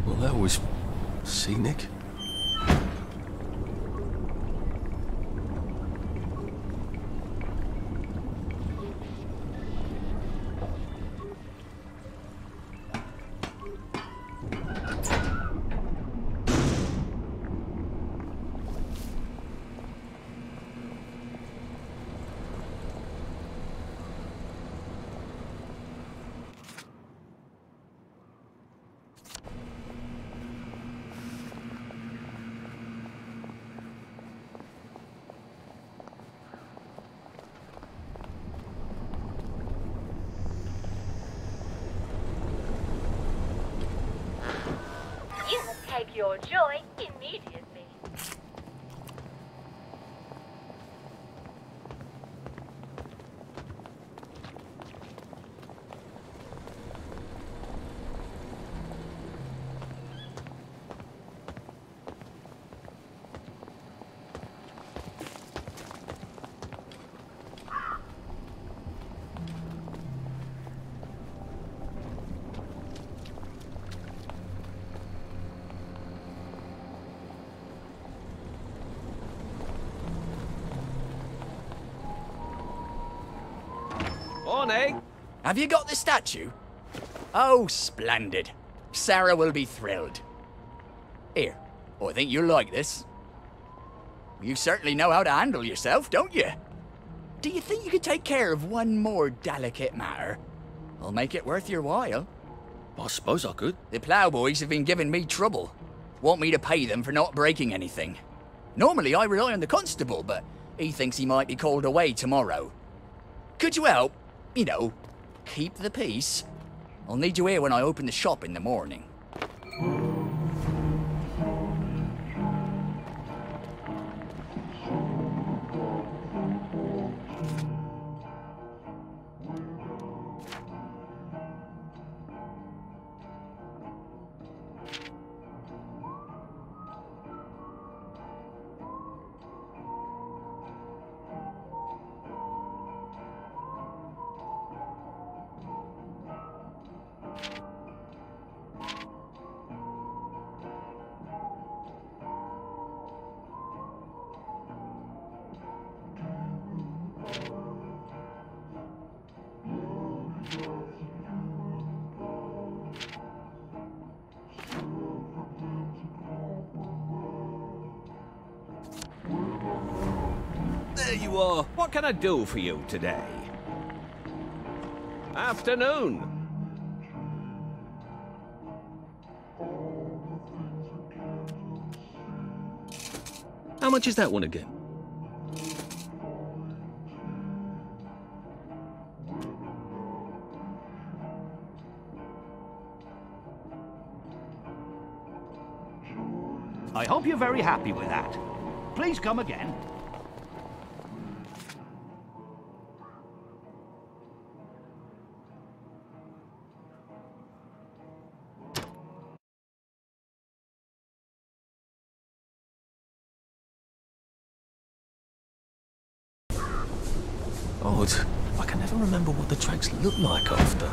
Well, that was scenic. Take your joy immediately. Morning. Have you got the statue? Oh, splendid. Sarah will be thrilled. Here, I think you'll like this. You certainly know how to handle yourself, don't you? Do you think you could take care of one more delicate matter? I'll make it worth your while. I suppose I could. The ploughboys have been giving me trouble. Want me to pay them for not breaking anything. Normally I rely on the constable, but he thinks he might be called away tomorrow. Could you help? You know, keep the peace. I'll need you here when I open the shop in the morning. There you are. What can I do for you today? Afternoon. How much is that one again? I hope you're very happy with that. Please come again. Odd. I can never remember what the tracks look like after.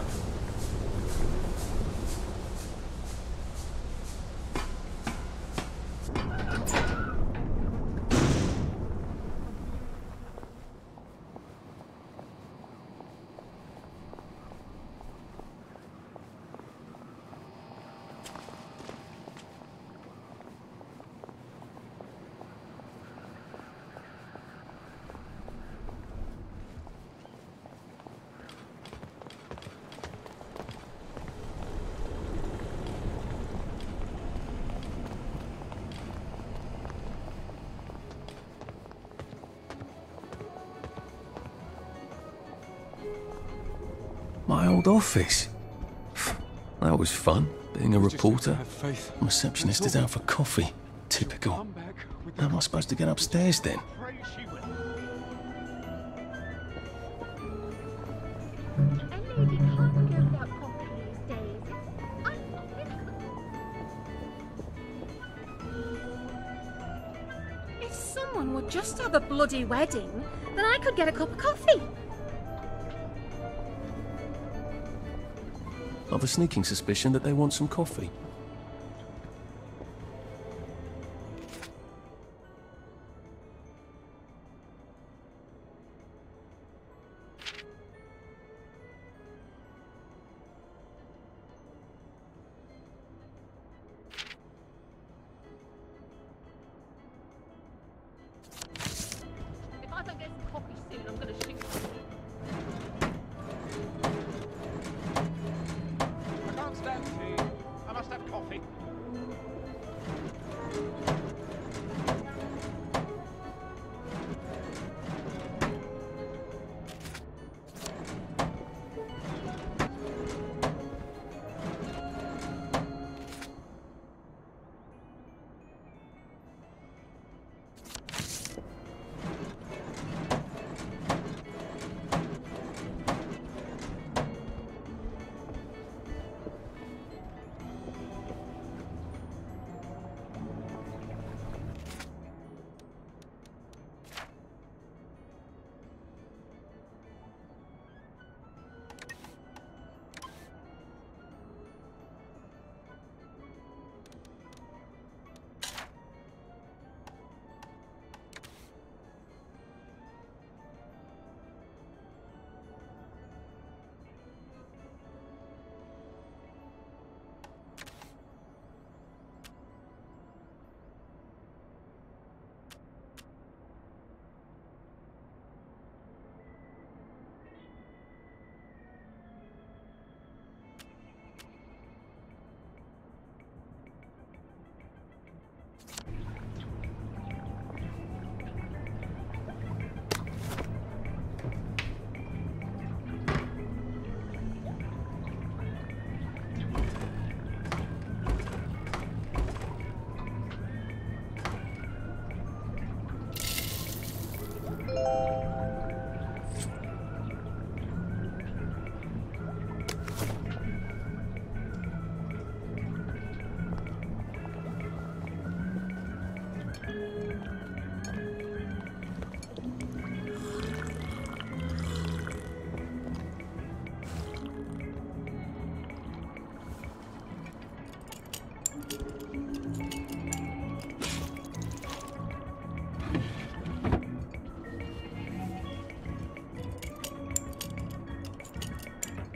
My old office. That was fun, being a reporter. Receptionist is out for coffee. Typical. How am I supposed to get upstairs then? If someone would just have a bloody wedding, then I could get a cup of coffee. I've a sneaking suspicion that they want some coffee. coffee.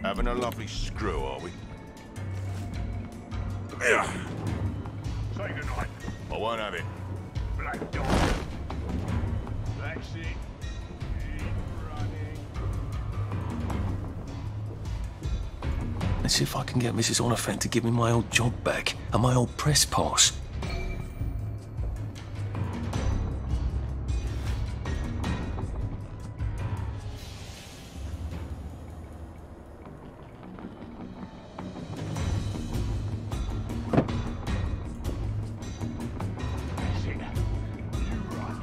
Having a lovely screw, are we? Say goodnight. I won't have it. Black dog. That's it. Keep running. Let's see if I can get Mrs. Oliphant to give me my old job back and my old press pass. That's it. You run.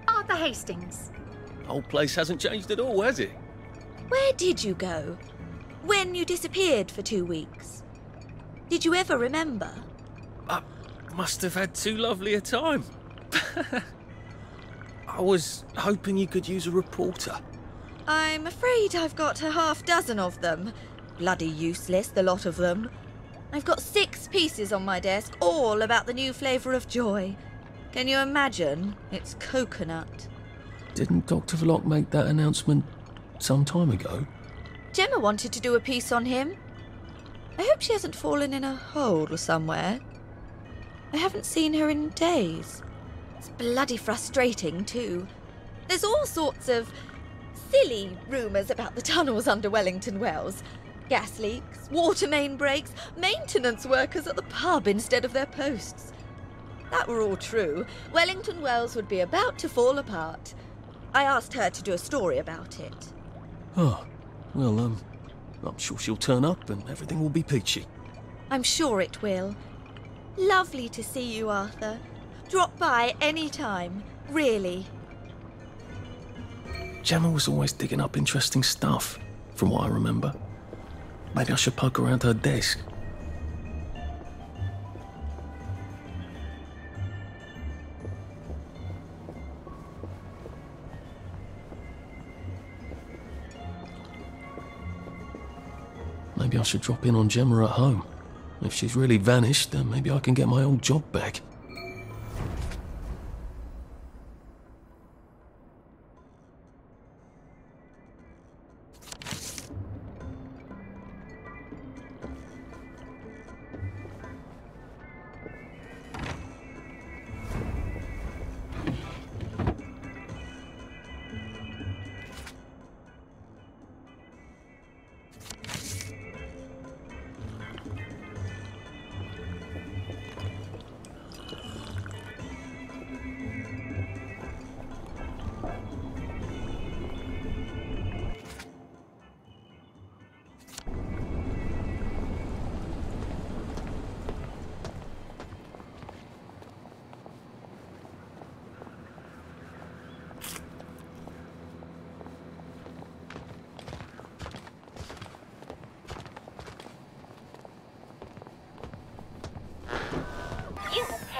Arthur Hastings. Whole place hasn't changed at all, has it? Where did you go? When you disappeared for 2 weeks? Did you ever remember? I must have had too lovely a time. I was hoping you could use a reporter. I'm afraid I've got a half-dozen of them. Bloody useless, the lot of them. I've got 6 pieces on my desk, all about the new flavour of joy. Can you imagine? It's coconut. Didn't Dr. Vlok make that announcement some time ago? Gemma wanted to do a piece on him. I hope she hasn't fallen in a hole somewhere. I haven't seen her in days. It's bloody frustrating, too. There's all sorts of silly rumours about the tunnels under Wellington Wells. Gas leaks, water main breaks, maintenance workers at the pub instead of their posts. That were all true, Wellington Wells would be about to fall apart. I asked her to do a story about it. Oh, well, I'm sure she'll turn up and everything will be peachy. I'm sure it will. Lovely to see you, Arthur. Drop by any time, really. Gemma was always digging up interesting stuff, from what I remember. Maybe I should poke around her desk. Maybe I should drop in on Gemma at home. If she's really vanished, then maybe I can get my old job back.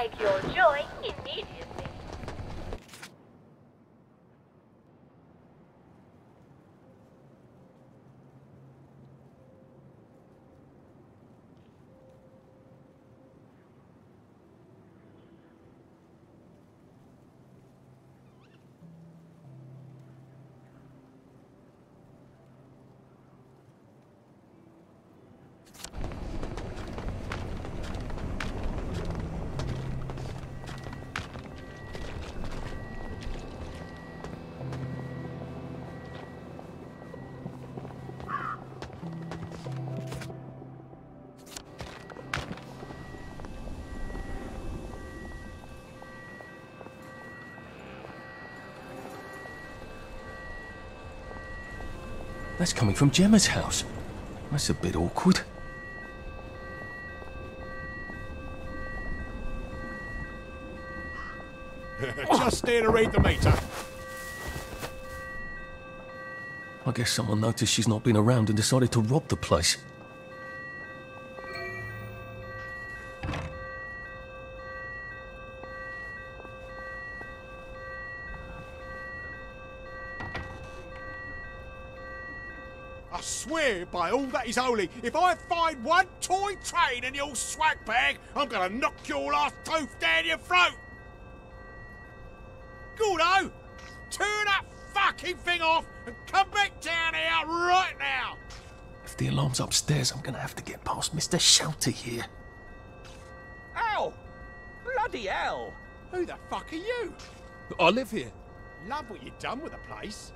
take your joy immediately. That's coming from Gemma's house. That's a bit awkward. Just there to read the meter. I guess someone noticed she's not been around and decided to rob the place. I swear by all that is holy, if I find one toy train in your swag bag, I'm gonna knock your last tooth down your throat! Gordo! Turn that fucking thing off and come back down here right now! If the alarm's upstairs, I'm gonna have to get past Mr. Shouter here. Ow! Bloody hell! Who the fuck are you? I live here. Love what you've done with the place.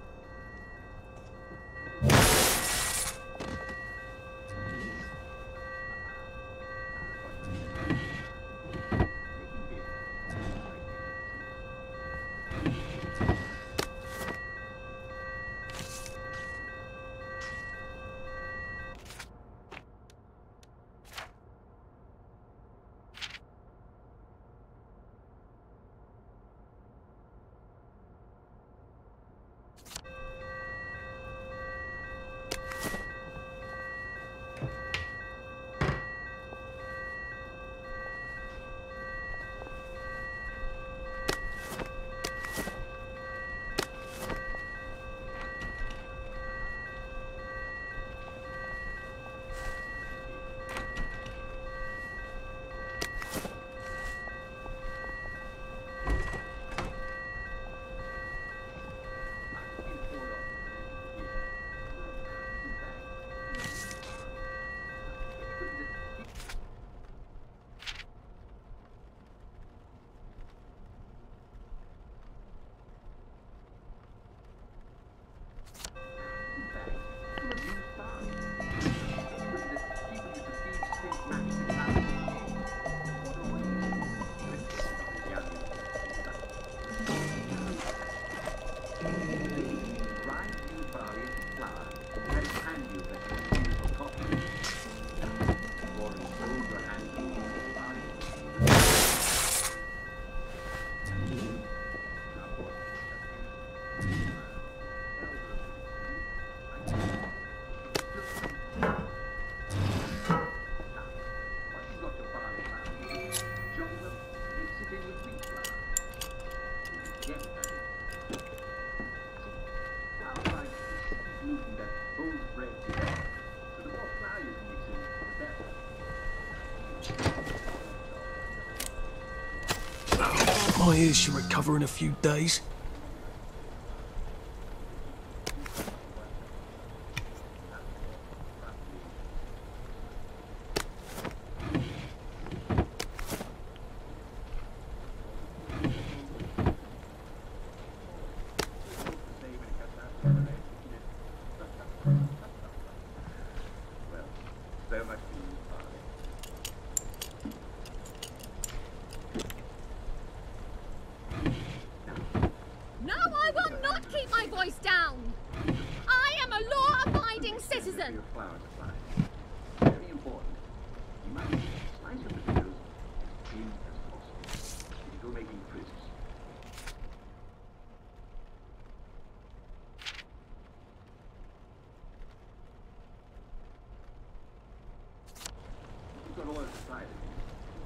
My ears should recover in a few days.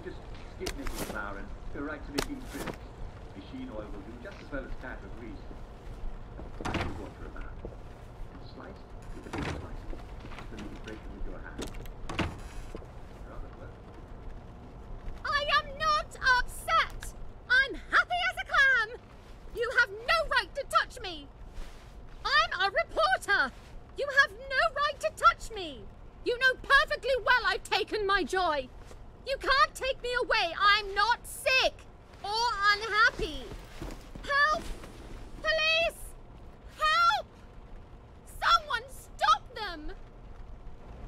Just skip making flour and Go right to making prints. Machine oil will do just as well as fat or grease. Add the water about. And slice with a big slice. Then you can break them with your hand. Rather well. I am not upset! I'm happy as a clam! You have no right to touch me! I'm a reporter! You have no right to touch me! You know perfectly well I've taken my joy! You can't take me away! I'm not sick! Or unhappy! Help! Police! Help! Someone stop them!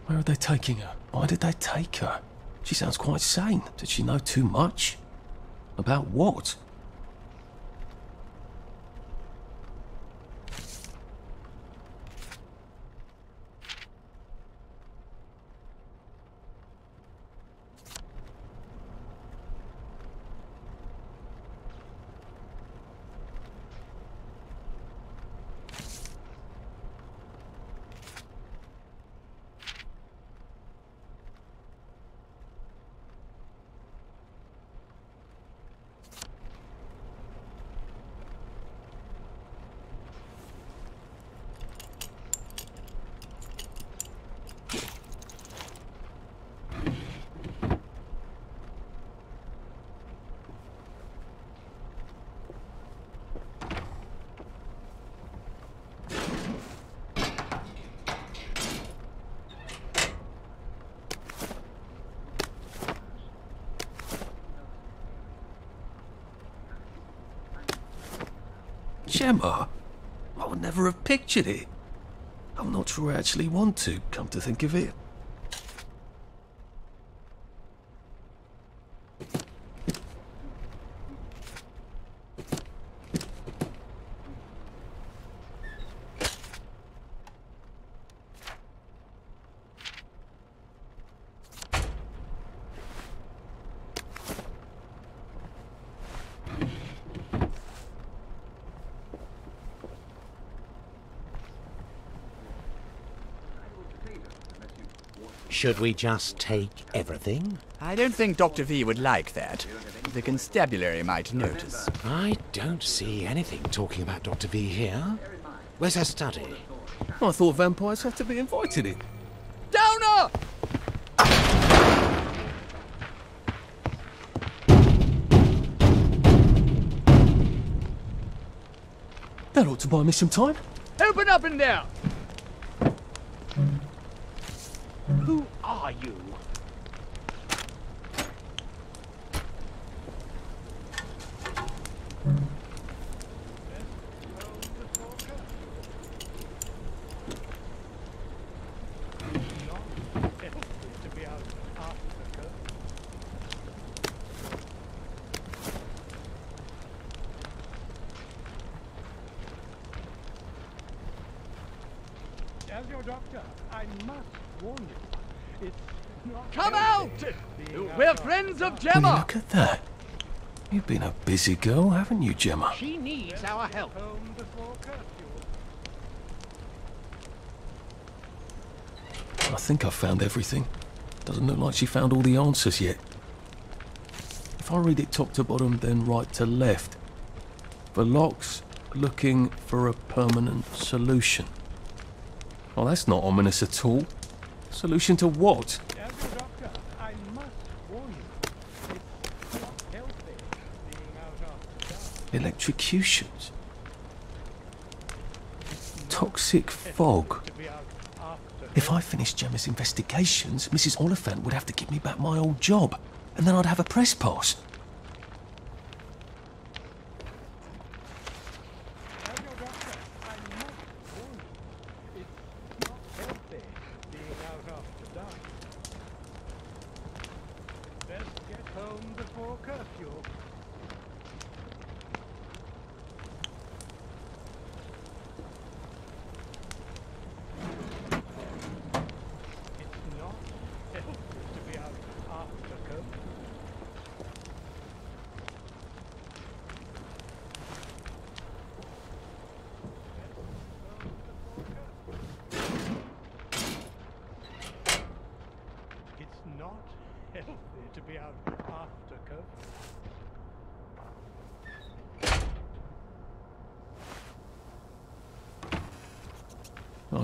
Where are they taking her? Why did they take her? She sounds quite sane. Did she know too much? About what? Gemma? I would never have pictured it. I'm not sure I actually want to, come to think of it. Should we just take everything? I don't think Dr. V would like that. The constabulary might notice. I don't see anything talking about Dr. V here. Where's her study? I thought vampires had to be invited in. Downer! That ought to buy me some time. Open up in there! Who are you? As your doctor, I must warn you. It's not Come out! We're friends of Will Gemma! you look at that. You've been a busy girl, haven't you, Gemma? She needs our help. home before curfew. I think I've found everything. Doesn't look like she found all the answers yet. If I read it top to bottom, then right to left. The lock's looking for a permanent solution. Well, that's not ominous at all. Solution to what? As your doctor, I must warn you. It's not healthy being out after dark. Electrocutions. Toxic fog. To be out after If I finished Gemma's investigations, Mrs. Oliphant would have to give me back my old job, and then I'd have a press pass. As your doctor, I must warn you. It's not healthy being out after dark. Best get home before curfew. It's not healthy to be out after curfew. It's not healthy to be out after curfew.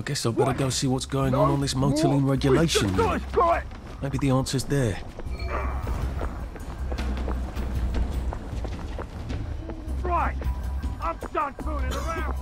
I guess I'd better go see what's going on this motoring regulation unit. Maybe the answer's there. Right, I'm done fooling around.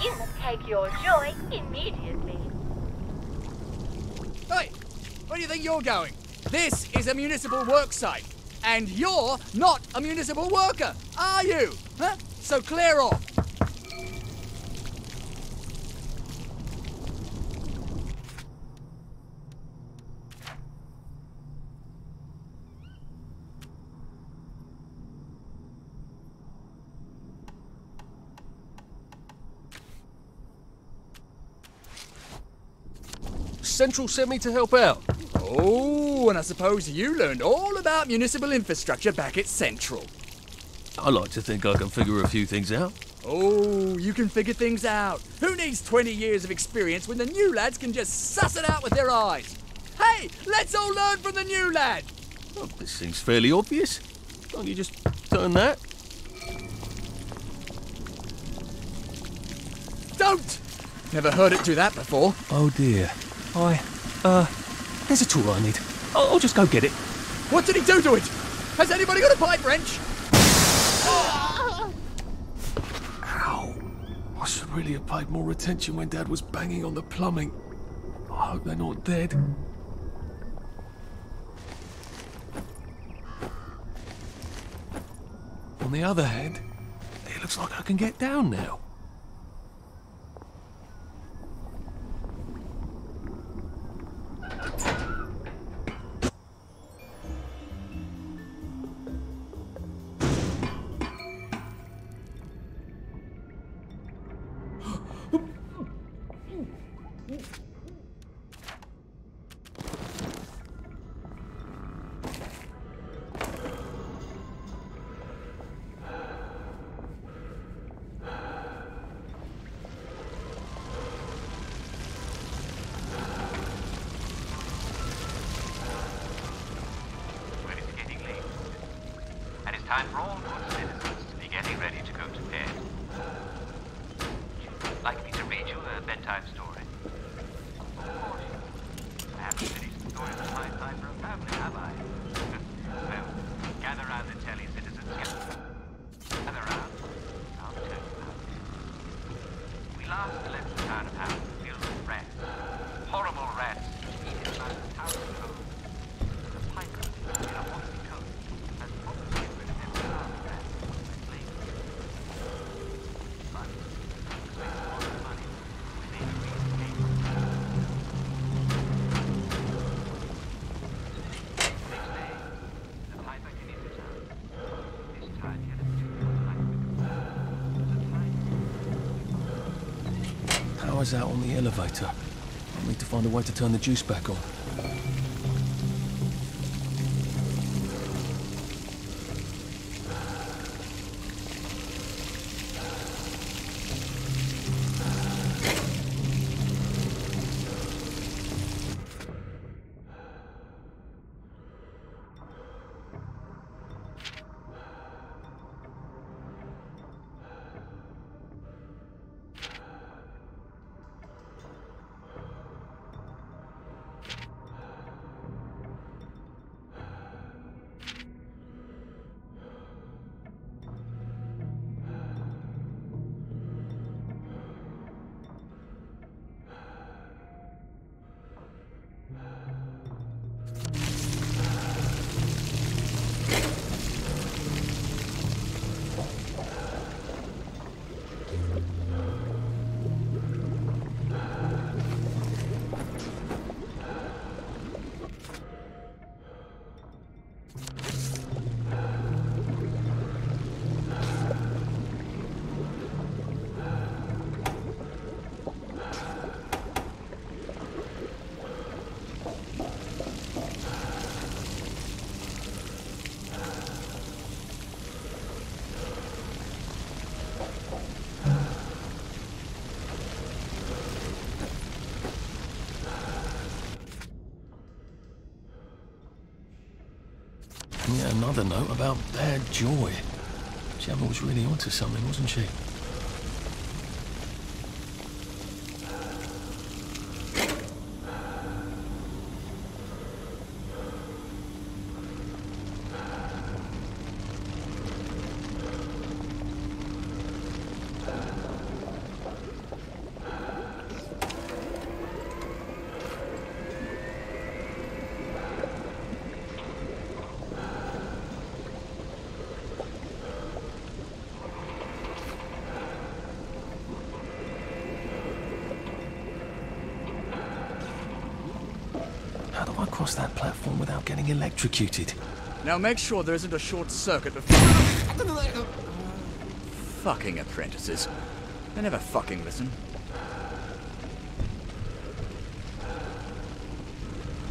You must take your joy immediately. Hey, where do you think you're going? This is a municipal work site, and you're not a municipal worker, are you? Huh? So clear off. Central sent me to help out. Oh, and I suppose you learned all about municipal infrastructure back at Central. I like to think I can figure a few things out. Oh, you can figure things out. Who needs 20 years of experience when the new lads can just suss it out with their eyes? Hey, let's all learn from the new lad. Oh, this seems fairly obvious. Can't you just turn that? Don't! Never heard it do that before. Oh dear. There's a tool I need. I'll just go get it. What did he do to it? Has anybody got a pipe wrench? Ow. I should really have paid more attention when Dad was banging on the plumbing. I hope they're not dead. On the other hand, it looks like I can get down now. Time for all good citizens to be getting ready to go to bed. Would you like me to read you a bedtime story? Of course. I haven't finished the story of my time for a family, have I? Well, gather round the telly, citizens. Gather round. I'll tell you about it. We last left the town of Hammond filled with rats. Horrible rats which eat like the town of home. The piper in a mossy coat has probably rid of them without rats and flavor. But he spent a lot of money when they escaped. Next day, the piper came into town. This time he had a particular light with him. It was a tiny Power's out on the elevator. I need to find a way to turn the juice back on. Yeah, another note about bad joy. Gemma was really onto something, wasn't she? How do I cross that platform without getting electrocuted? Now make sure there isn't a short circuit before... Fucking apprentices. They never fucking listen.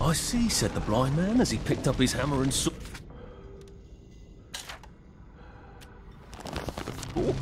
I see, said the blind man as he picked up his hammer and saw... Oh.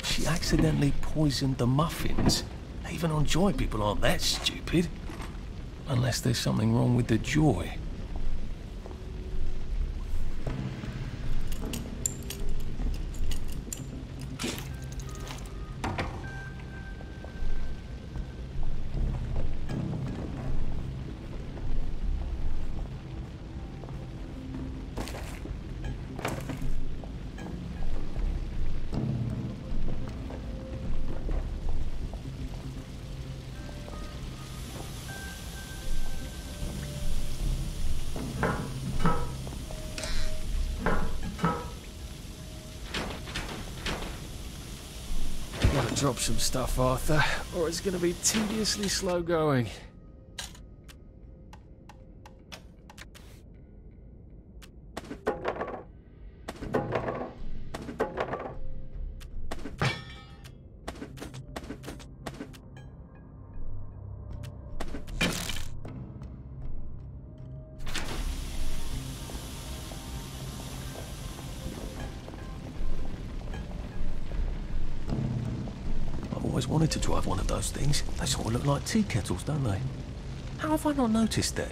She accidentally poisoned the muffins. Even on Joy, people aren't that stupid. Unless there's something wrong with the Joy. Gotta drop some stuff, Arthur, or it's gonna be tediously slow going. always wanted to drive one of those things. They sort of look like tea kettles, don't they? How have I not noticed that?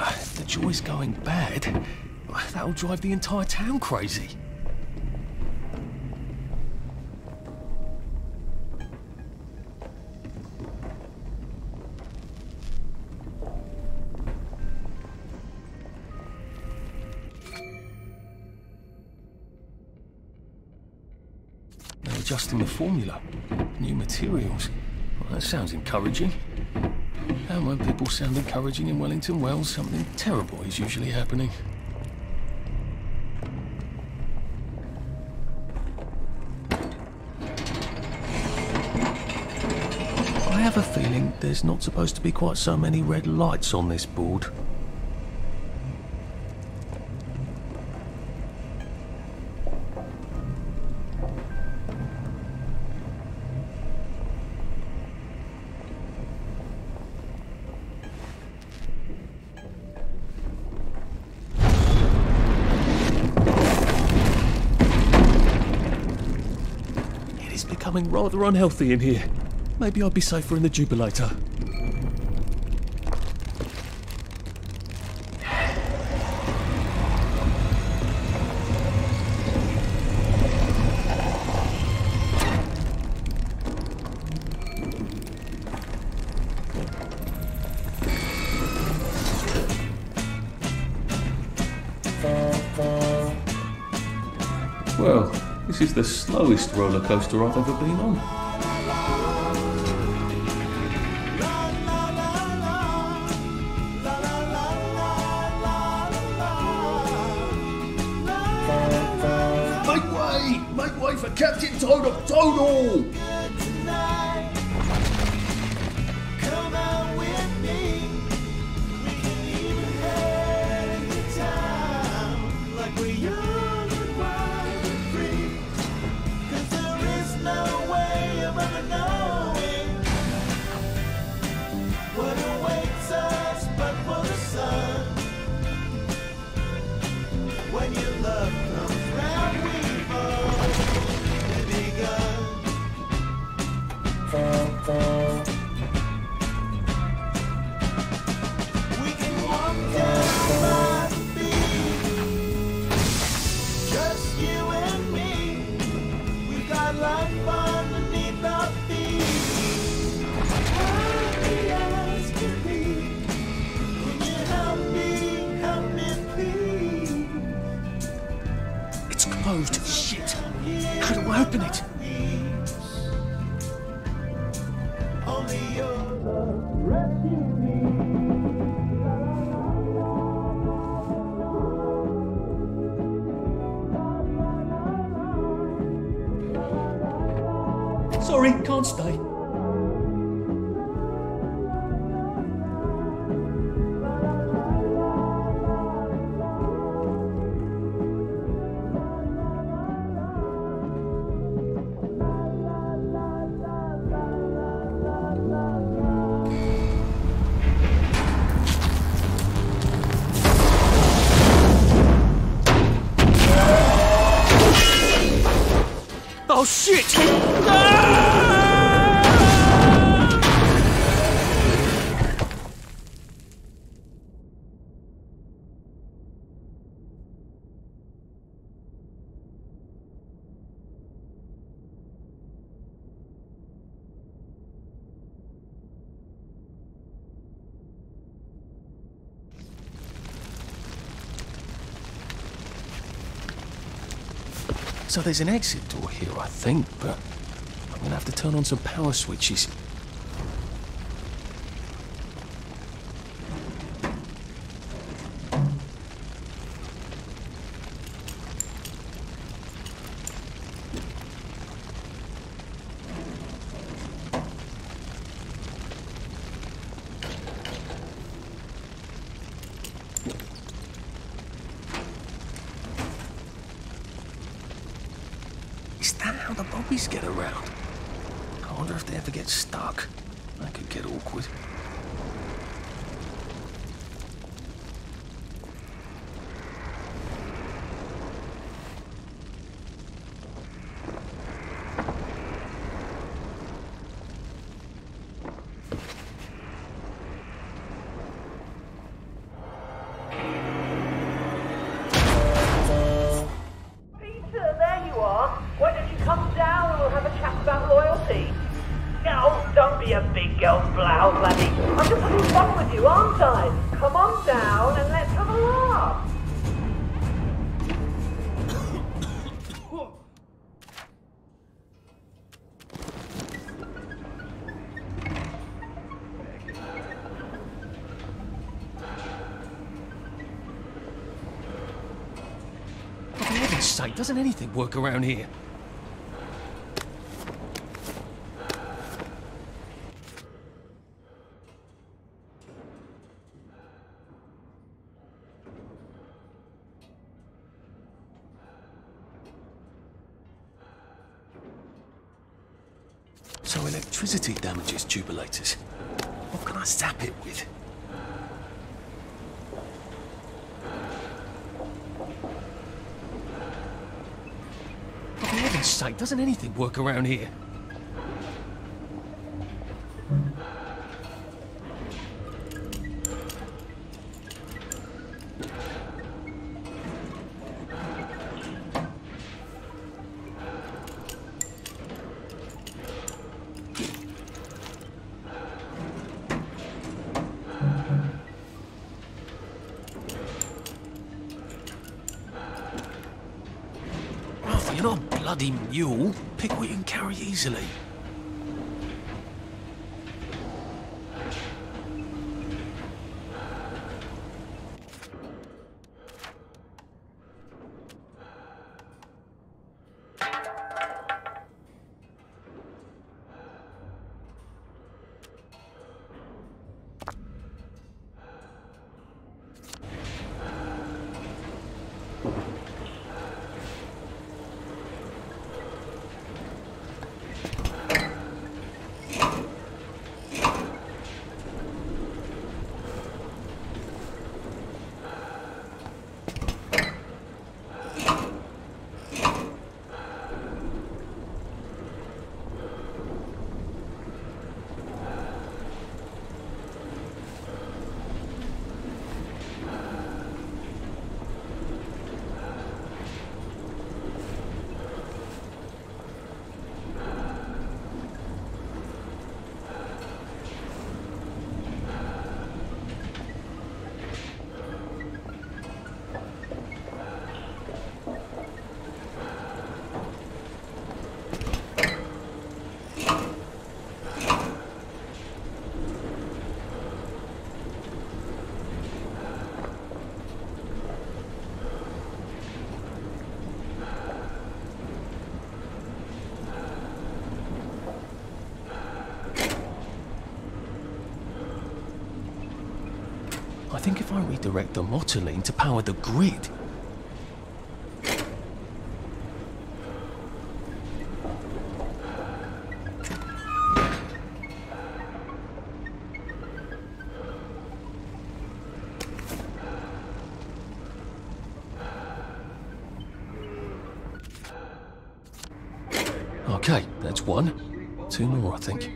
If the joy's going bad, that'll drive the entire town crazy. They're adjusting the formula. New materials. Well, that sounds encouraging. And when people sound encouraging in Wellington Wells, something terrible is usually happening. I have a feeling there's not supposed to be quite so many red lights on this board. Becoming rather unhealthy in here. Maybe I'd be safer in the jubilator. Well, this is the slowest roller coaster I've ever been on. Make way for Captain Total! When your love comes round, we both begun. Sorry, can't stay. Oh shit! So there's an exit door here, I think, but I'm gonna have to turn on some power switches. Is that how the bobbies get around? I wonder if they ever get stuck. That could get awkward. For heaven's sake, doesn't anything work around here? So electricity damages tubulators. What can I zap it with? For heaven's sake, doesn't anything work around here? You're not a bloody mule. Pick what you can carry easily. think if I redirect the motoline to power the grid... Okay, that's one. 2 more, I think.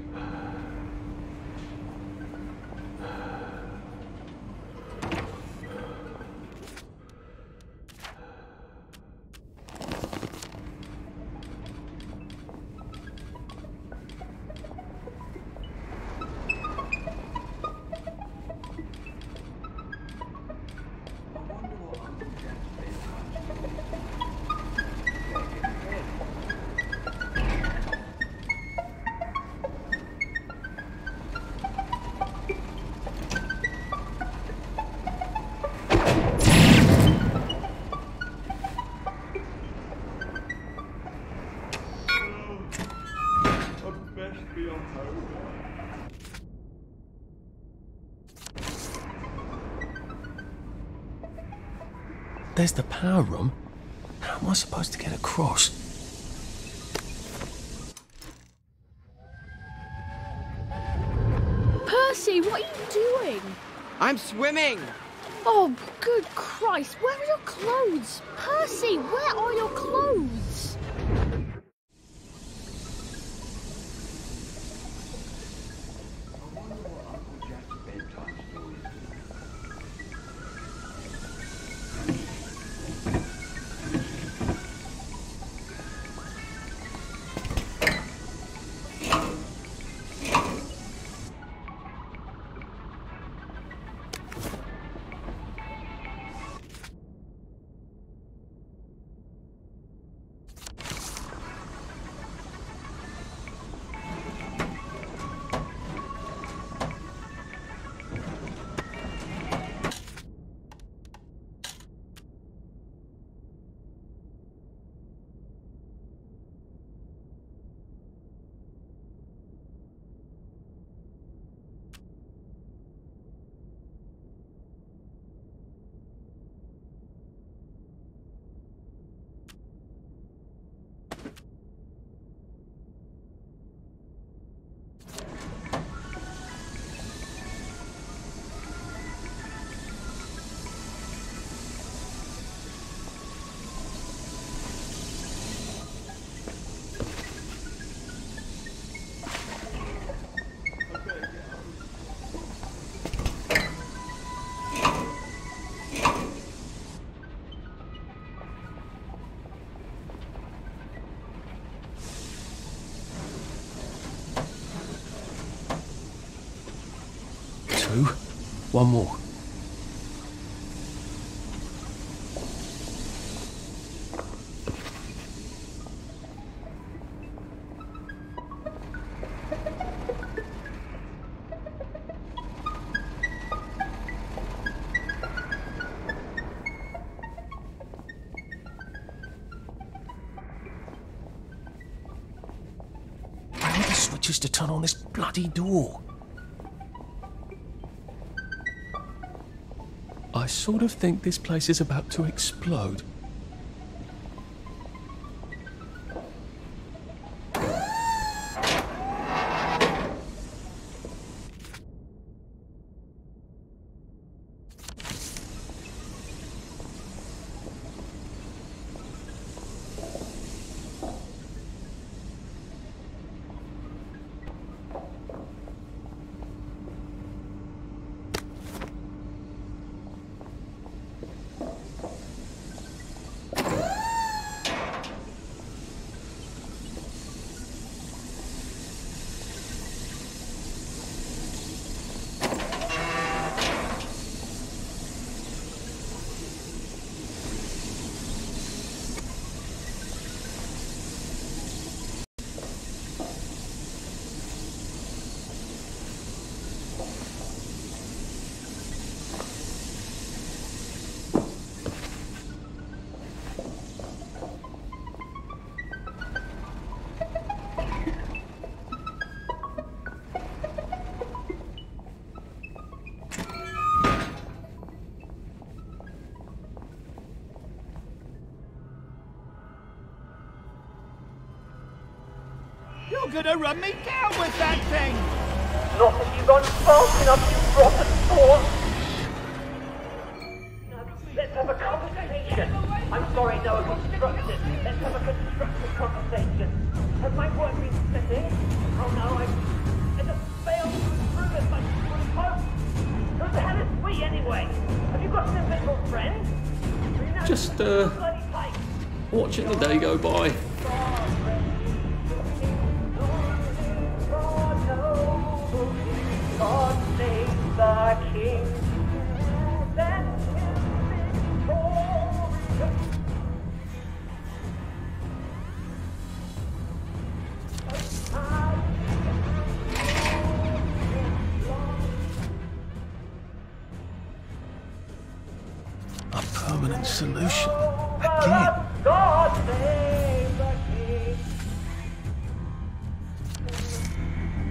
There's the power room. How am I supposed to get across? Percy, what are you doing? I'm swimming! Oh, good Christ, where are your clothes? Percy, where are your clothes? One more. Where are the switches to turn on this bloody door? I sort of think this place is about to explode. You're gonna run me down with that thing! Not if you've gone fast enough, you rotten fool! Let's have a conversation. I'm sorry, no, constructive. Let's have a constructive conversation. Has my work been steady? Oh no, I just failed to improve as much as I hoped. Who the hell is we anyway? Have you got an invisible friend? Just, watching the day go by. God save the king. A permanent solution. Again. God save the king.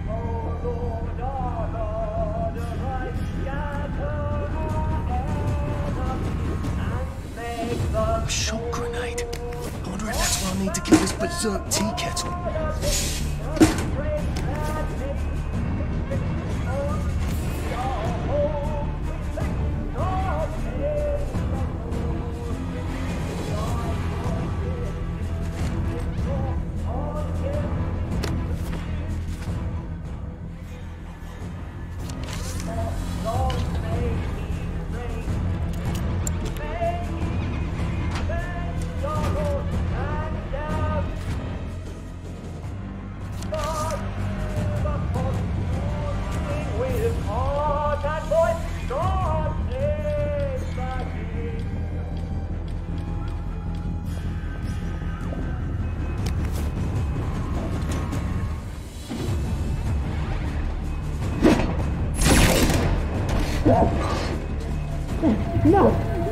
Oh Lord our God, arise, scatter our enemies, and make the A shot grenade. I wonder if that's what I need to kill this berserk tea kettle.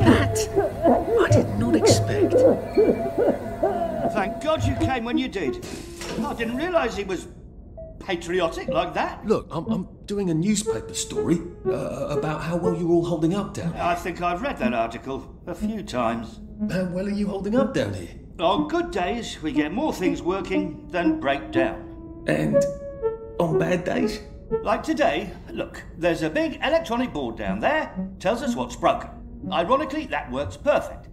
That I did not expect. Thank God you came when you did. I didn't realise he was patriotic like that. Look, I'm doing a newspaper story about how well you're all holding up down here. I think I've read that article a few times. How well are you holding up down here? On good days, we get more things working than break down. And on bad days? Like today, look, there's a big electronic board down there, tells us what's broken. Ironically, that works perfect.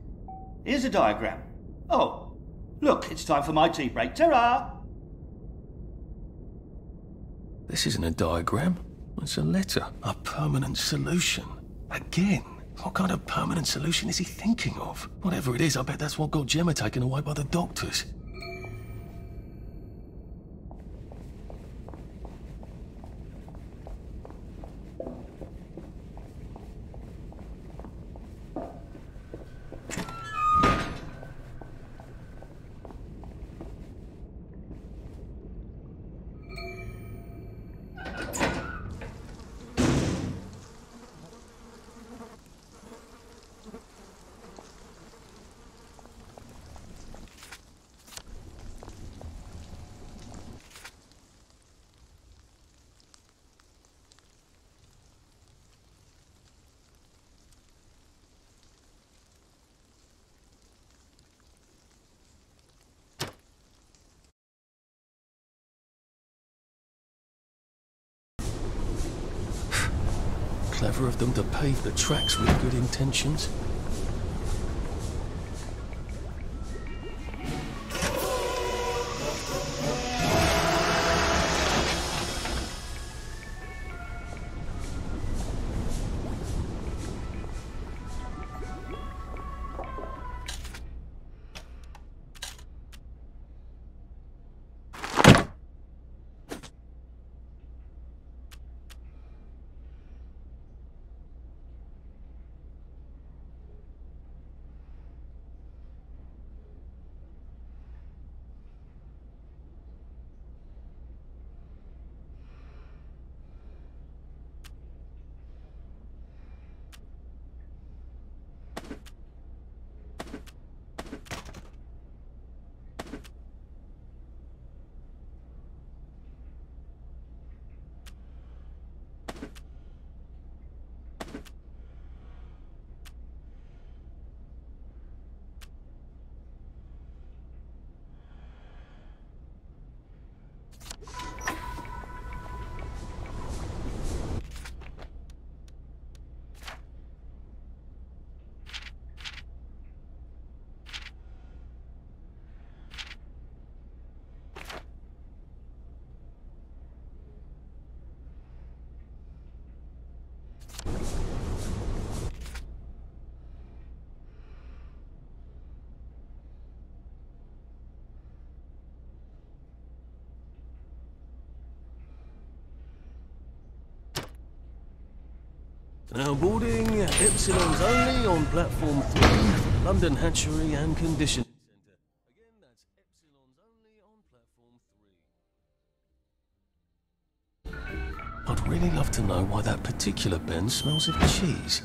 Here's a diagram. Oh, look, it's time for my tea break. Ta-ra! This isn't a diagram. It's a letter. A permanent solution. Again. What kind of permanent solution is he thinking of? Whatever it is, I bet that's what got Gemma taken away by the doctors. Clever of them to pave the tracks with good intentions. Now boarding, Epsilon's only on platform 3, London Hatchery and Conditioning Centre. Again, that's Epsilon's only on platform 3. I'd really love to know why that particular bin smells of cheese.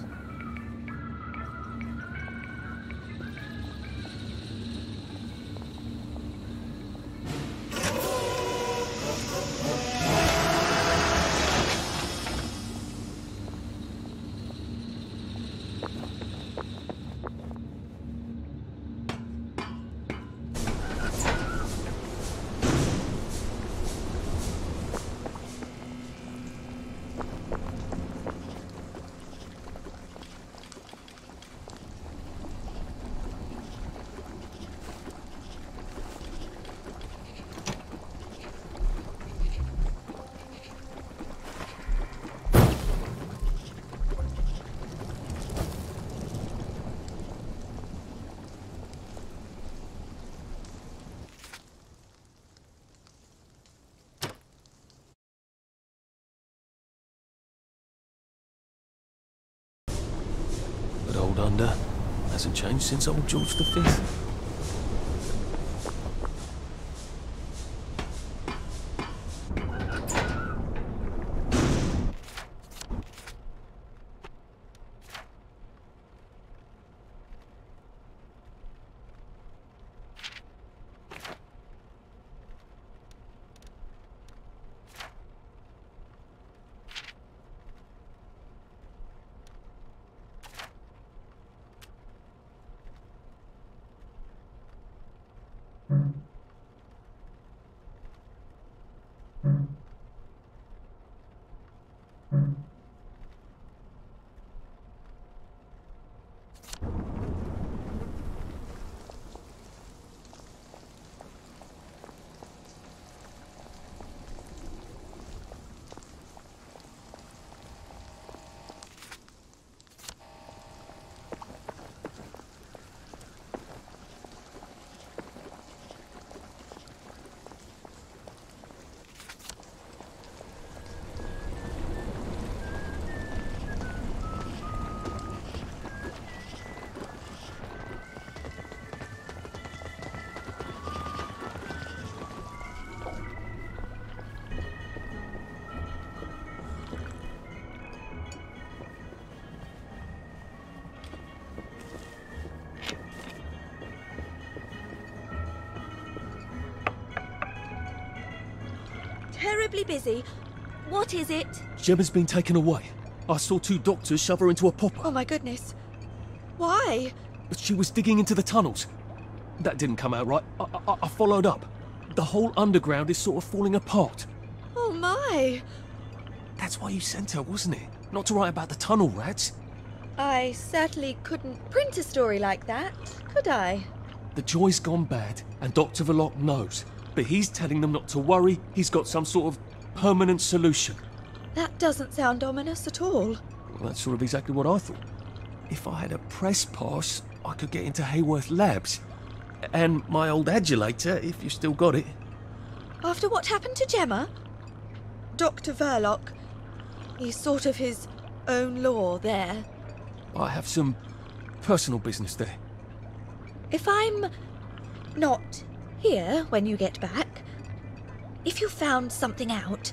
Old under hasn't changed since old George V. Terribly busy. What is it? Gemma's been taken away. I saw 2 doctors shove her into a popper. Oh my goodness. Why? But she was digging into the tunnels. That didn't come out right. I followed up. The whole underground is sort of falling apart. Oh my. That's why you sent her, wasn't it? Not to write about the tunnel rats. I certainly couldn't print a story like that, could I? The joy's gone bad, and Dr. Verloc knows. But he's telling them not to worry. He's got some sort of permanent solution. That doesn't sound ominous at all. Well, that's sort of exactly what I thought. If I had a press pass, I could get into Hayworth Labs. And my old adulator, if you still got it. After what happened to Gemma? Dr. Verloc, he's sort of his own law there. I have some personal business there. If I'm not here when you get back, if you found something out,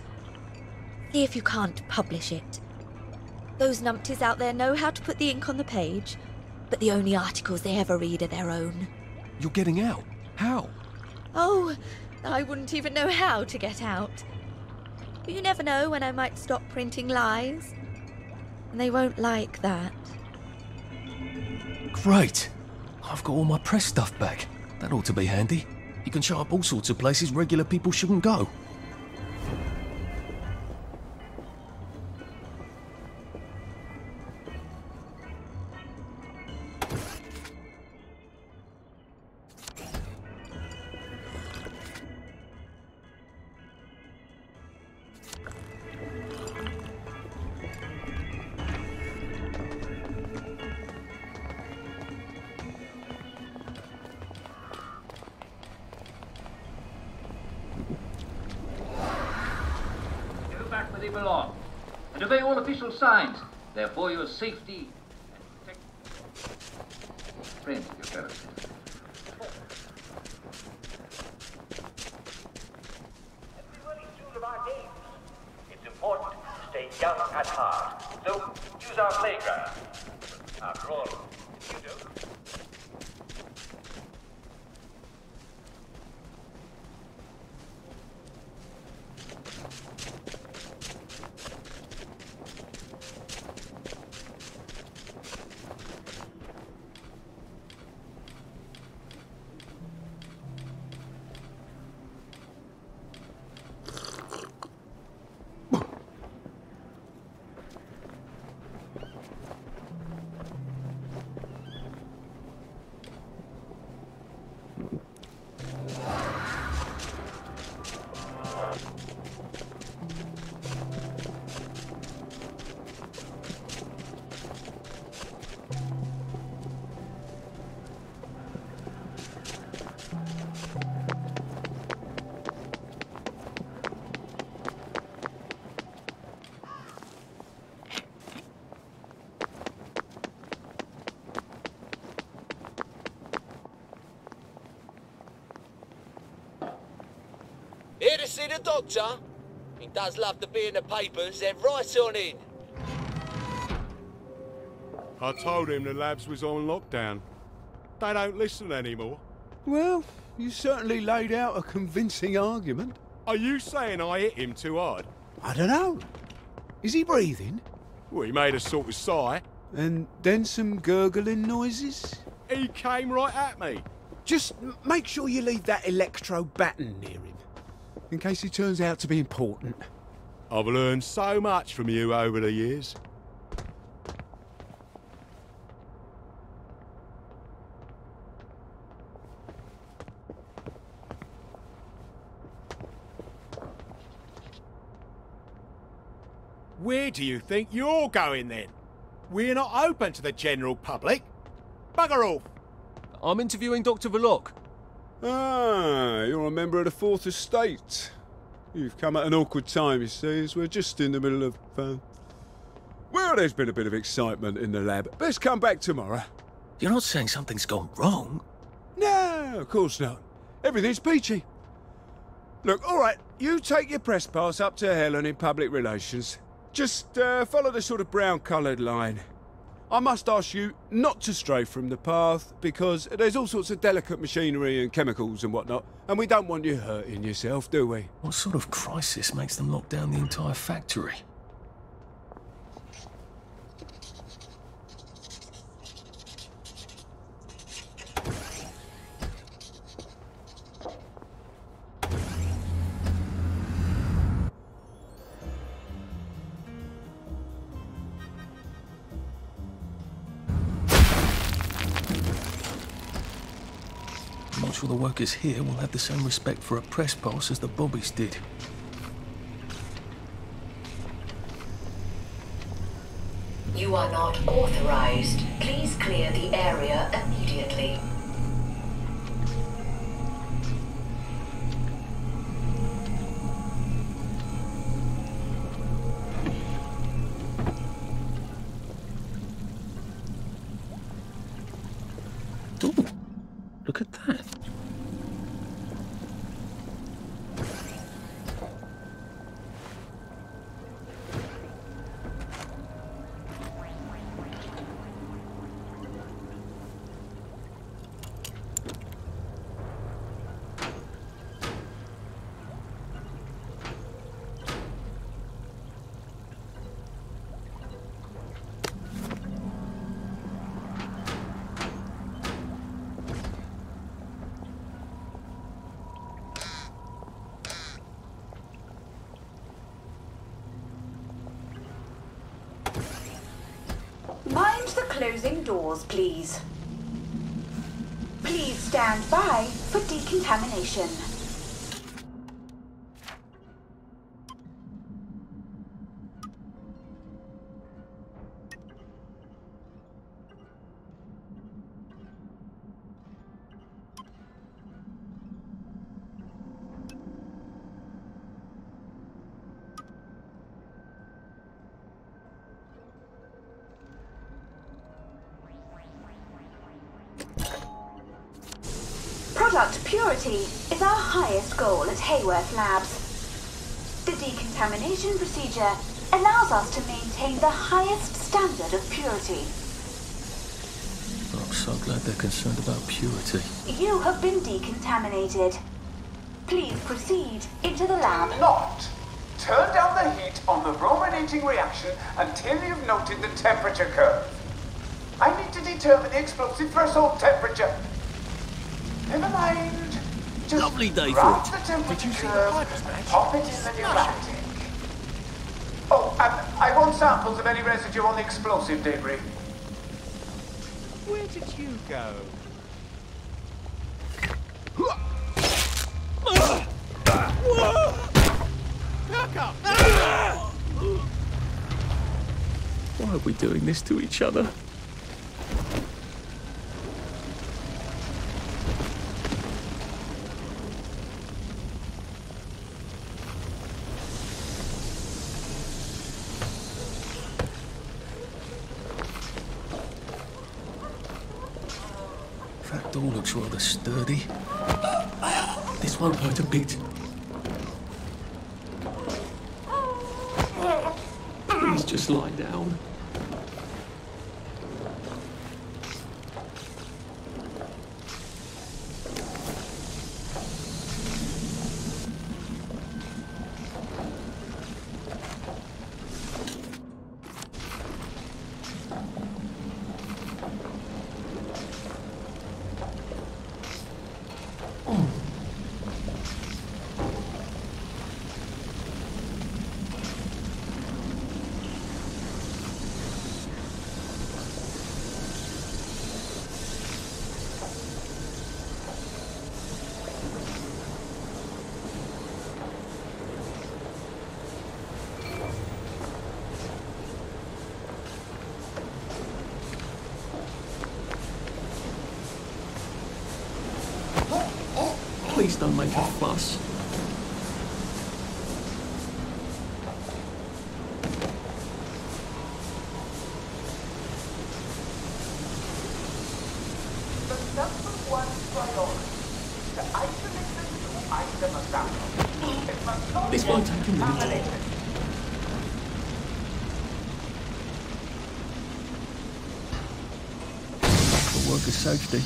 see if you can't publish it. Those numpties out there know how to put the ink on the page, but the only articles they ever read are their own. You're getting out? How? Oh, I wouldn't even know how to get out. But you never know when I might stop printing lies. And they won't like that. Great. I've got all my press stuff back. That ought to be handy. You can show up all sorts of places regular people shouldn't go. And obey all official signs. Therefore, your safety and friends with your relatives. As we run through of our days, it's important to stay young at heart. So use our playground. After all, if you don't. Here to see the doctor? He does love to be in the papers, then right on in. I told him the labs was on lockdown. They don't listen anymore. Well, you certainly laid out a convincing argument. Are you saying I hit him too hard? I don't know. Is he breathing? Well, he made a sort of sigh. And then some gurgling noises? He came right at me. Just make sure you leave that electro baton near him, in case he turns out to be important. I've learned so much from you over the years. Where do you think you're going then? We're not open to the general public. Bugger off. I'm interviewing Dr. Verloc. Ah, you're a member of the Fourth Estate. You've come at an awkward time, you see, as we're just in the middle of... Well, there's been a bit of excitement in the lab. Let's come back tomorrow. You're not saying something's gone wrong? No, of course not. Everything's peachy. Look, all right, you take your press pass up to Helen in public relations. Just follow the sort of brown-coloured line. I must ask you not to stray from the path, because there's all sorts of delicate machinery and chemicals and whatnot, and we don't want you hurting yourself, do we? What sort of crisis makes them lock down the entire factory? I'm not sure the workers here will have the same respect for a press pass as the bobbies did. You are not authorized. Please clear the area immediately. Ooh, look at that. Mind the closing doors, please. Please stand by for decontamination. Product purity is our highest goal at Hayworth Labs. The decontamination procedure allows us to maintain the highest standard of purity. I'm so glad they're concerned about purity. You have been decontaminated. Please proceed into the lab. Not. Turn down the heat on the brominating reaction until you've noted the temperature curve. I need to determine the explosive threshold temperature. Never mind. Just lovely day grab for it. the temperature Did you see curve the pipers and match? pop it in the pneumatic. Oh, and I want samples of any residue on the explosive debris. Where did you go? Why are we doing this to each other? That door looks rather sturdy. This won't hurt a bit. Please just lie down. Please don't make a fuss. The number one priority is to isolate the new item of sample. It must not This won't take a minute. contaminated. For worker safety.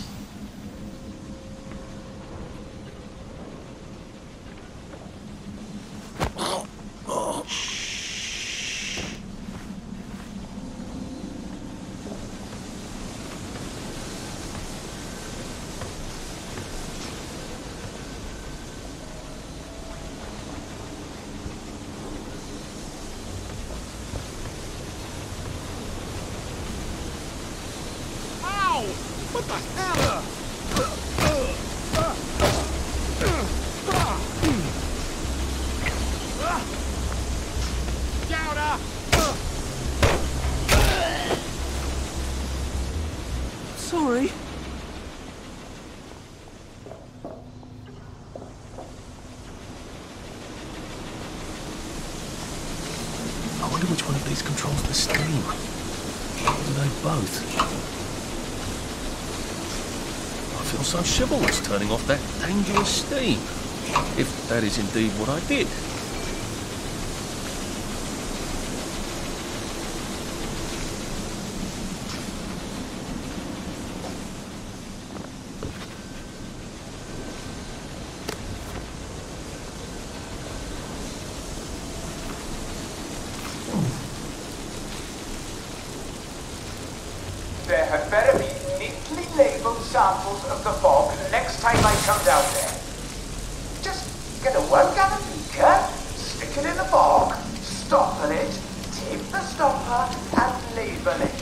What the hell? Gouda! Sorry. I wonder which one of these controls the steam. Or do they both? I feel so chivalrous turning off that dangerous steam. If that is indeed what I did. There had better be neatly labelled samples of the fog next time I come down there. Just get a 1 gallon beaker, stick it in the fog, stopper it, tape the stopper, and label it.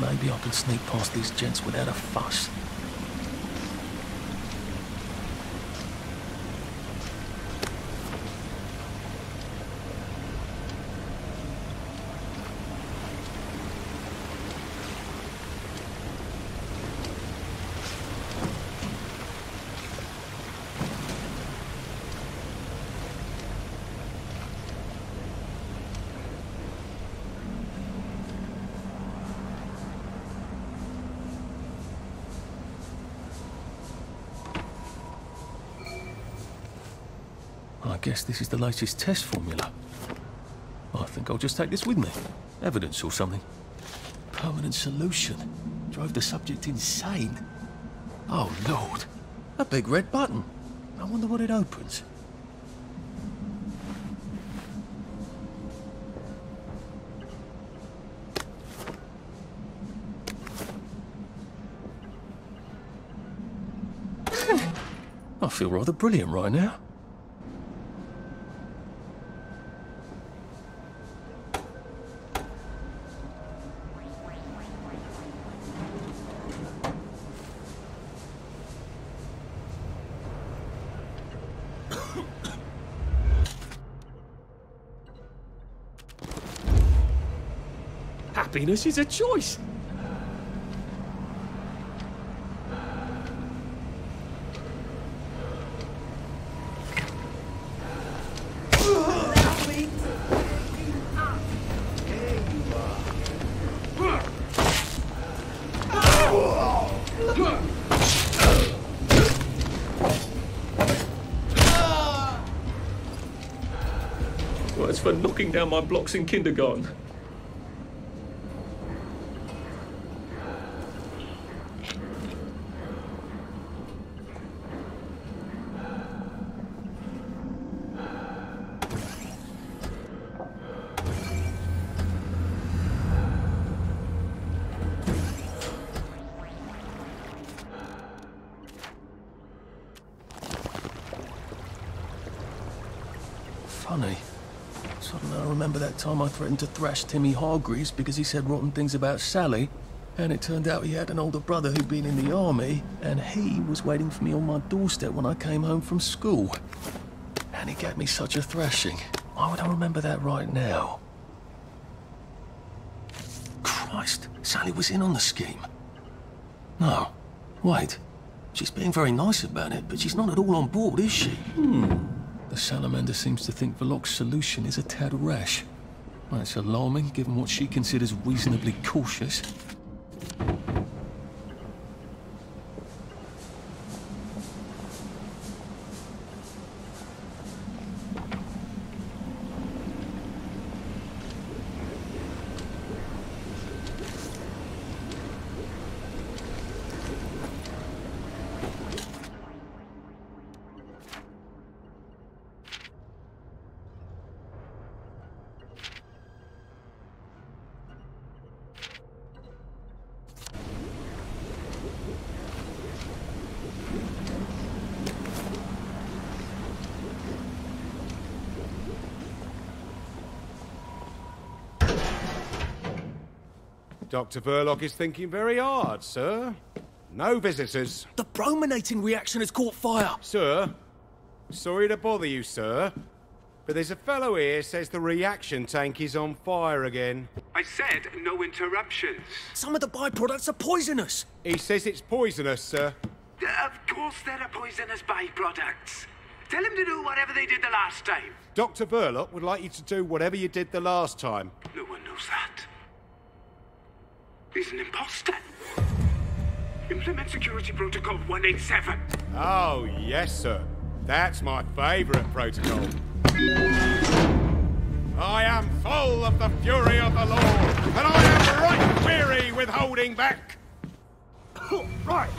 Maybe I can sneak past these gents without a fuss. guess this is the latest test formula. I think I'll just take this with me. Evidence or something. Permanent solution. Drove the subject insane. Oh, Lord. A big red button. I wonder what it opens. I feel rather brilliant right now. Happiness is a choice. Well, it's for knocking down my blocks in kindergarten. Funny. Suddenly I remember that time I threatened to thrash Timmy Hargreaves because he said rotten things about Sally, and it turned out he had an older brother who'd been in the army, and he was waiting for me on my doorstep when I came home from school. And he gave me such a thrashing. Why would I remember that right now? Christ, Sally was in on the scheme. No, wait. She's being very nice about it, but she's not at all on board, is she? The salamander seems to think Verloc's solution is a tad rash. That's alarming, given what she considers reasonably cautious. Dr. Verloc is thinking very hard, sir. No visitors. The brominating reaction has caught fire! Sir, sorry to bother you, sir, but there's a fellow here says the reaction tank is on fire again. I said no interruptions. Some of the byproducts are poisonous! He says it's poisonous, sir. Of course there are poisonous byproducts. Tell him to do whatever they did the last time. Dr. Verloc would like you to do whatever you did the last time. No one knows that. He's an imposter. Implement Security Protocol 187. Oh, yes, sir. That's my favourite protocol. I am full of the fury of the Lord, and I am right weary with holding back. Right,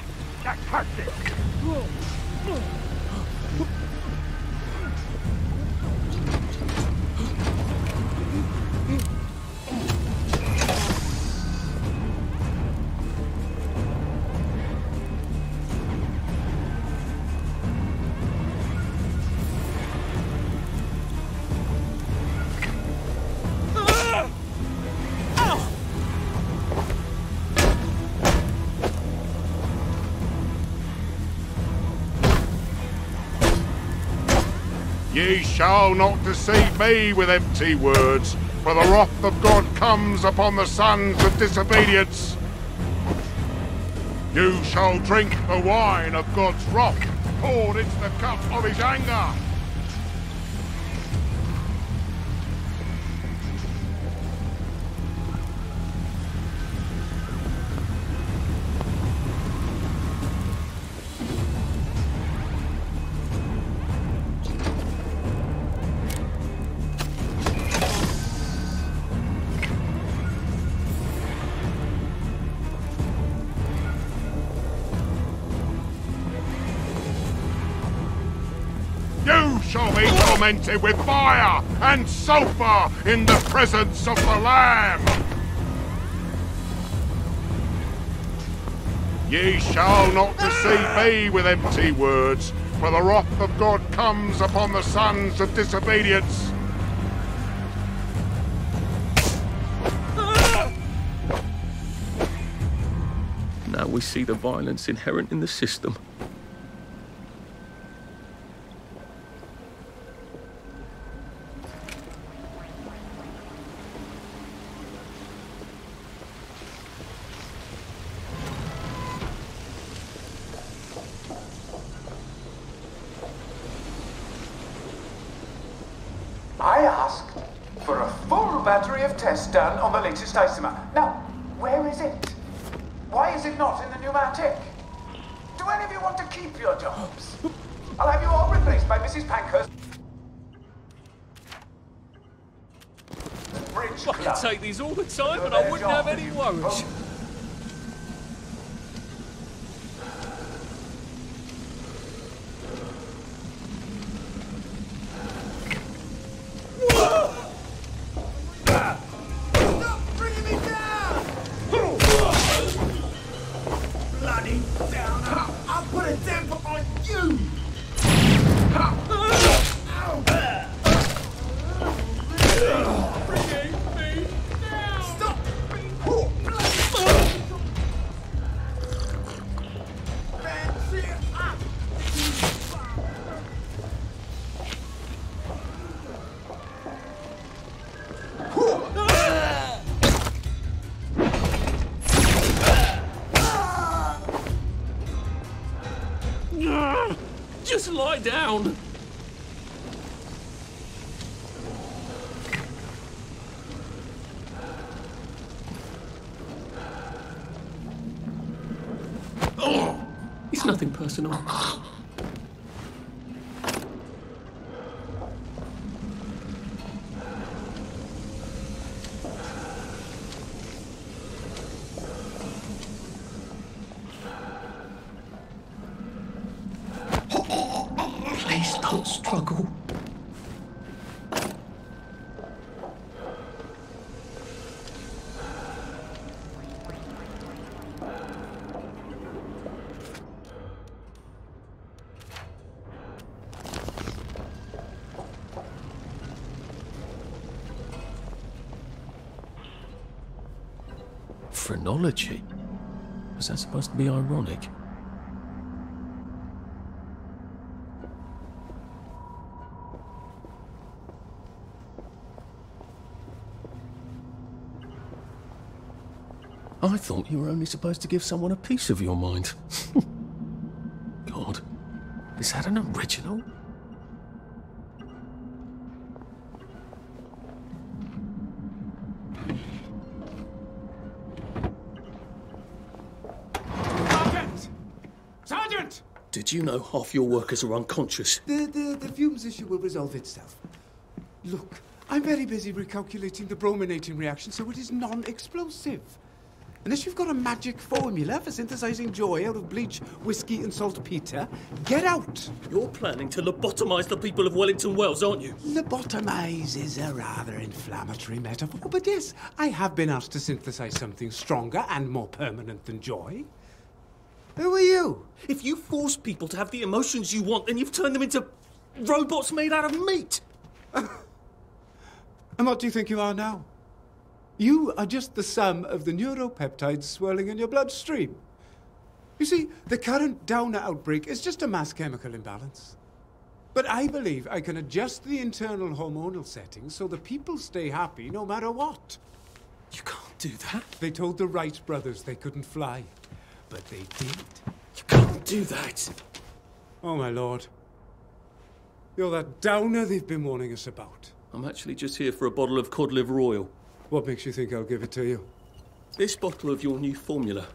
that cuts it. Ye shall not deceive me with empty words, for the wrath of God comes upon the sons of disobedience. You shall drink the wine of God's wrath, poured into the cup of his anger. tormented with fire and sulphur in the presence of the Lamb. Ye shall not deceive me with empty words, for the wrath of God comes upon the sons of disobedience. Now we see the violence inherent in the system. I asked for a full battery of tests done on the latest isomer. Now, where is it? Why is it not in the pneumatic? Do any of you want to keep your jobs? I'll have you all replaced by Mrs. Pankhurst. Bridge I could take these all the time and I wouldn't have any worries. Just lie down. Oh, it's nothing personal. Please don't struggle. Phrenology? Was that supposed to be ironic? I thought you were only supposed to give someone a piece of your mind. God, is that an original? Sergeant! Did you know half your workers are unconscious? The fumes issue will resolve itself. Look, I'm very busy recalculating the brominating reaction so it is non-explosive. Unless you've got a magic formula for synthesizing joy out of bleach, whiskey and saltpeter, get out! You're planning to lobotomize the people of Wellington Wells, aren't you? Lobotomize is a rather inflammatory metaphor, but yes, I have been asked to synthesize something stronger and more permanent than joy. Who are you? If you force people to have the emotions you want, then you've turned them into robots made out of meat. And what do you think you are now? You are just the sum of the neuropeptides swirling in your bloodstream. You see, the current Downer outbreak is just a mass chemical imbalance. But I believe I can adjust the internal hormonal settings so the people stay happy no matter what. You can't do that. They told the Wright brothers they couldn't fly, but they did. You can't do that. Oh, my lord. You're that Downer they've been warning us about. I'm actually just here for a bottle of cod liver oil. What makes you think I'll give it to you? This bottle of your new formula.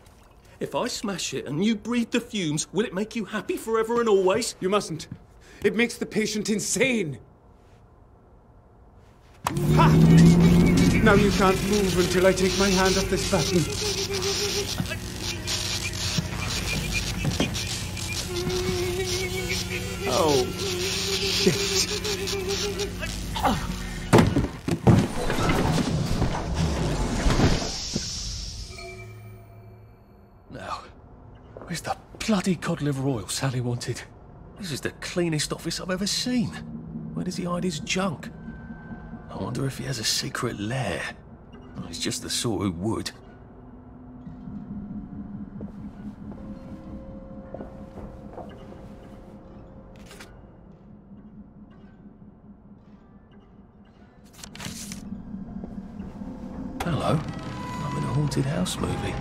If I smash it and you breathe the fumes, will it make you happy forever and always? You mustn't. It makes the patient insane. Ha! Now you can't move until I take my hand off this button. Oh, shit. Now, where's the bloody cod liver oil Sally wanted? This is the cleanest office I've ever seen. Where does he hide his junk? I wonder if he has a secret lair. Well, he's just the sort who would. Hello. I'm in a haunted house movie.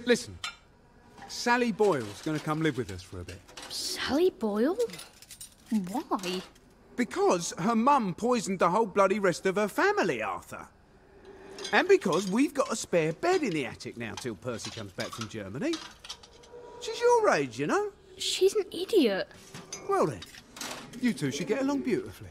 Listen, Sally Boyle's going to come live with us for a bit. Sally Boyle? Why? Because her mum poisoned the whole bloody rest of her family, Arthur. And because we've got a spare bed in the attic now till Percy comes back from Germany. She's your age, you know. She's an idiot. Well then, you two should get along beautifully.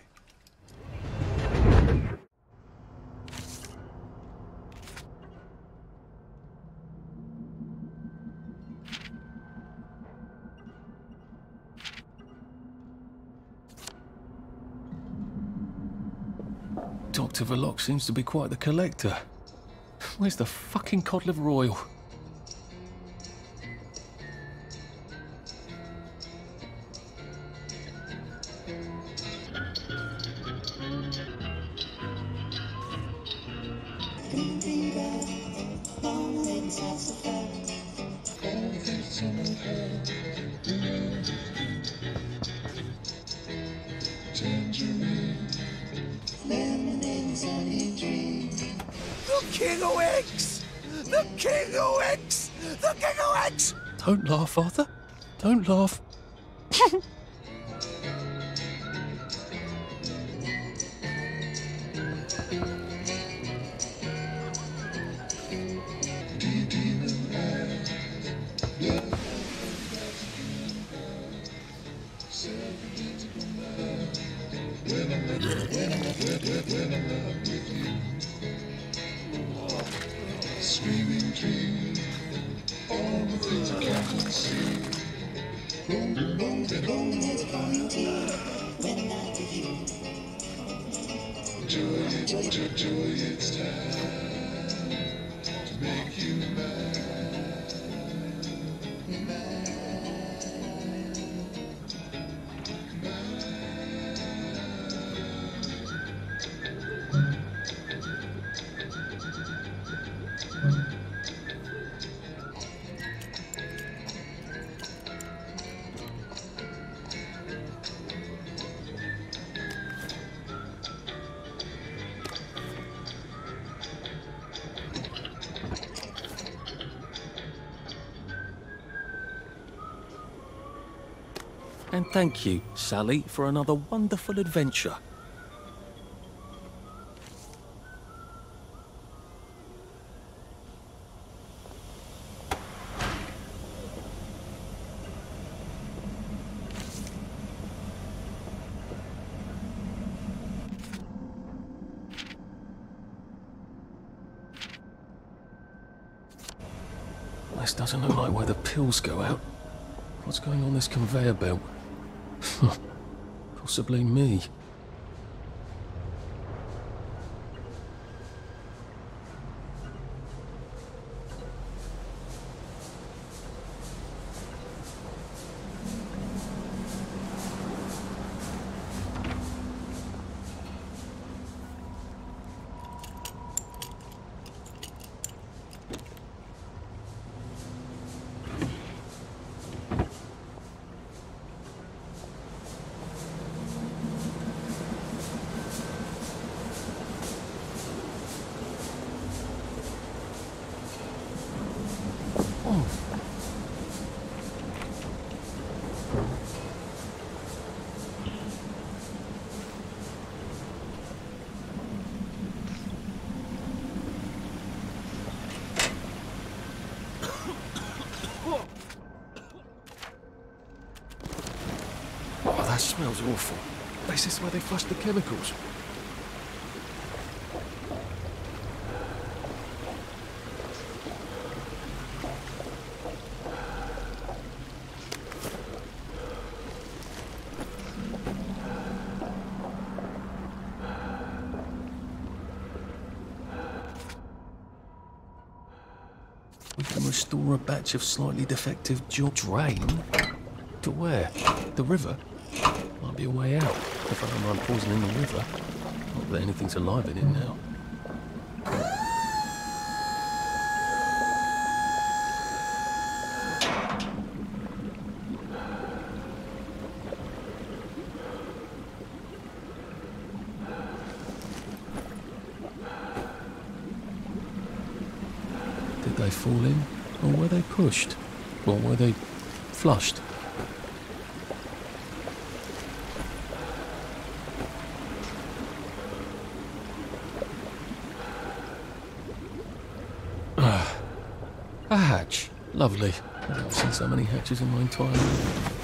Dr. Verloc seems to be quite the collector. Where's the fucking cod liver oil? Don't laugh, Arthur. Don't laugh. Screaming trees, all the things I can't see. Rolling heads upon your teeth when I'm not with you. Joy, it's time to make you mine. And thank you, Sally, for another wonderful adventure. This doesn't look like where the pills go out. What's going on this conveyor belt? Possibly me. Oh, that smells awful. This is where they flush the chemicals. We can restore a batch of slightly defective drain. To where? The river? Might be a way out, if I don't mind poisoning the river. Not that anything's alive in it now. Did they fall in? Or were they pushed? Or were they flushed? A hatch. Lovely. I've never seen so many hatches in my entire life.